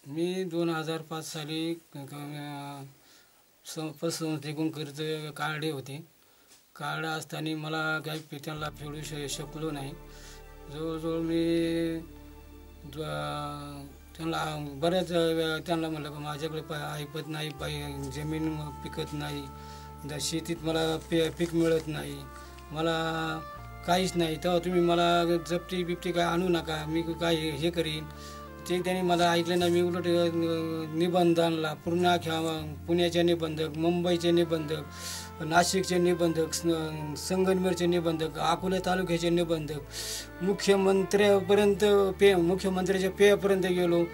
मी 2005 साली पतसंस्थेकडून कर्ज काढले होते. काढले असताना मला काही त्यांना फेडू शकलो नाही. जवळजवळ मी त्यांना बऱ्याच वेळा त्यांना म्हणलं की माझ्याकडे ऐपत नाही, जमीन पिकत नाही, शेतीत मला पीक मिळत नाही, मला काहीच नाही, तेव्हा तुम्ही मला जप्ती बिप्ती काय आणू नका, मी काय हे करीन. ते त्यांनी मला ऐकलं नाही. मी उलट निबंध आणला, पुण्याचे निबंधक, मुंबईचे निबंधक, नाशिकचे निबंधक, संगमनेरचे निबंधक, अकोला तालुक्याचे निबंधक, मुख्यमंत्र्याच्या पेयापर्यंत गेलो.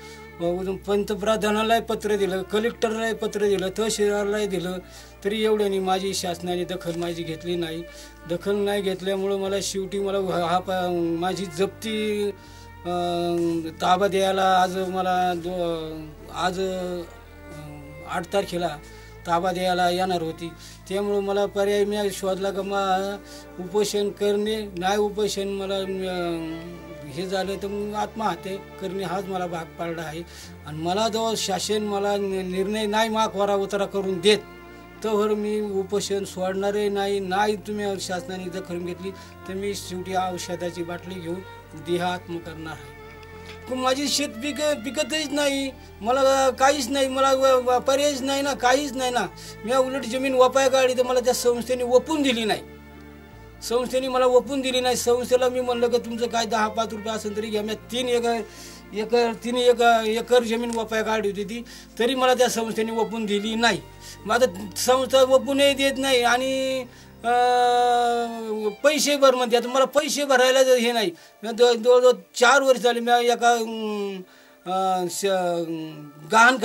पंतप्रधानालाही पत्र दिलं, कलेक्टरलाही पत्र दिलं, तहसीलदारलाही दिलं, तरी एवढ्यानी माझी शासनाने दखल माझी घेतली नाही. दखल नाही घेतल्यामुळं मला शेवटी माझी जप्ती ताबा द्यायला आज 8 तारखेला ताबा द्यायला येणार होती. त्यामुळं मला पर्याय मी शोधला का उपोषण करणे, नाही उपोषण मला हे झालं तर मग आत्महत्या करणे हाच मला भाग पाडला आहे. आणि मला जेव्हा शासन मला निर्णय नाही मागवारा उतारा करून देत तर मी उपोषण सोडणारही नाही. तुम्ही शासनाने दखल घेतली तर मी शेवटी औषधाची बाटली घेऊन देहात्म करणार आहे. माझी शेत पिकतच नाही, मला काहीच नाही, मला पर्यायच नाही ना, काहीच नाही ना. मी उलट जमीन वपाय काढली तर मला त्या संस्थेने वपून दिली नाही. मला वपून दिली नाही. संस्थेला मी म्हणलं की तुमचं काय 10-5 रुपये असेल तरी घ्या. मी 3 एकर जमीन वपाय काढली होती ती, तरी मला त्या संस्थेने वपून दिली नाही. मग आता संस्था वपूनही देत नाही आणि पैसे भर म्हणते. आता मला पैसे भरायला हे नाही. जवळजवळ 4 वर्ष झाले मी एका गहाण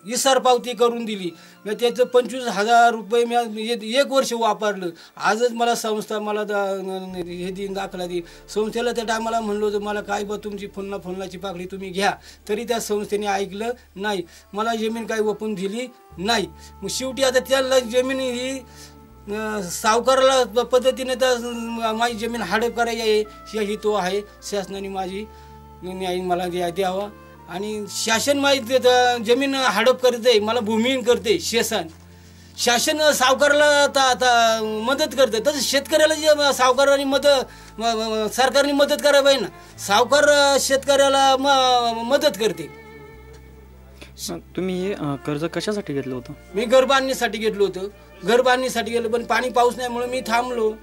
इसार पावती करून दिली. मी त्याचं 25,000 रुपये मी 1 वर्ष वापरलं. आजच मला संस्था मला हे दिन दाखला दे. संस्थेला त्या टायमाला म्हणलो होतं मला काय बा तुमची फुलनाची पाकळी तुम्ही घ्या, तरी त्या संस्थेने ऐकलं नाही. मला जमीन काही वपून दिली नाही. मग शेवटी आता त्याला जमीन ही सावकाराला पद्धतीने तर माझी जमीन हडप करायची ही तो आहे. शासनाने माझी न्याय मला द्यावा आणि शासन माझी जमीन हडप करते, मला भूमिहीन करते. शासन सावकाराला मदत करते, तसं शेतकऱ्याला जे सावकाराने सरकारने मदत करायला पाहिजे ना. सावकार शेतकऱ्याला मदत करते. तुम्ही हे कर्ज कशासाठी घेतलं होतं? मी घर बांधणीसाठी घेतलं होतं. घर बांधणीसाठी गेलो, पण पाऊस नाही म्हणून मी थांबलो.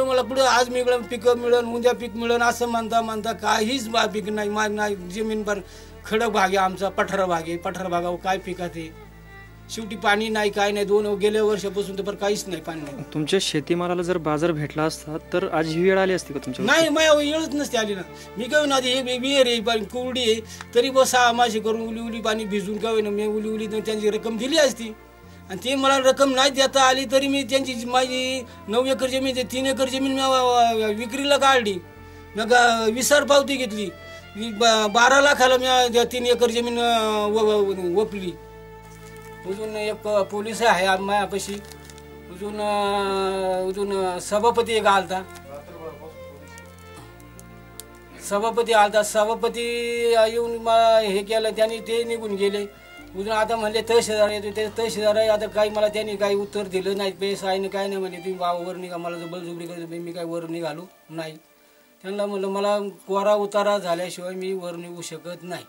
मला पुढे आज पीक मिळेल, उद्या पीक मिळेल असं म्हणता काहीच पीक नाही. जमीन पर खडक भाग आहे आमचा, पठार भाग आहे. पठार भागावर काय पिकाते? शेवटी पाणी नाही, काय नाही. 2 गेल्या वर्षापासून तर काहीच नाही, पाणी नाही. तुमच्या शेतीमालाला जर बाजार भेटला असता तर आज ही वेळ आली असती का तुमच्या? नाही, माझ्या वेळच नसते आली ना. मी काय ना हे विहीर आहे, कुरडी आहे, तरी बस 6 मासे करून उली पाणी भिजून काय ना मी उली त्यांची रक्कम दिली असती. आणि ते मला रक्कम नाही देता आली तरी मी त्यांची माझी 9 एकर जमीन 3 एकर जमीन विक्रीला काढली. मग विसार पावती घेतली. 12 लाखाला मी 3 एकर जमीन वपली. अजून एक पोलीस आहे मायापाशी. अजून सभापती एक आलता. सभापती येऊन मला हे केलं, त्यांनी ते निघून गेले. अजून आता म्हणले तहसीलदार येतो, ते तहसीलदार आहे. आता काही मला त्यांनी काही उत्तर दिलं नाही. पैसा आहे ना काय नाही म्हणले. तुम्ही वर निघा. मला बळजुबरी करतो, मी काय वर निघालो नाही. त्यांना म्हणलं मला कोरा उतारा झाल्याशिवाय मी वर निघू शकत नाही.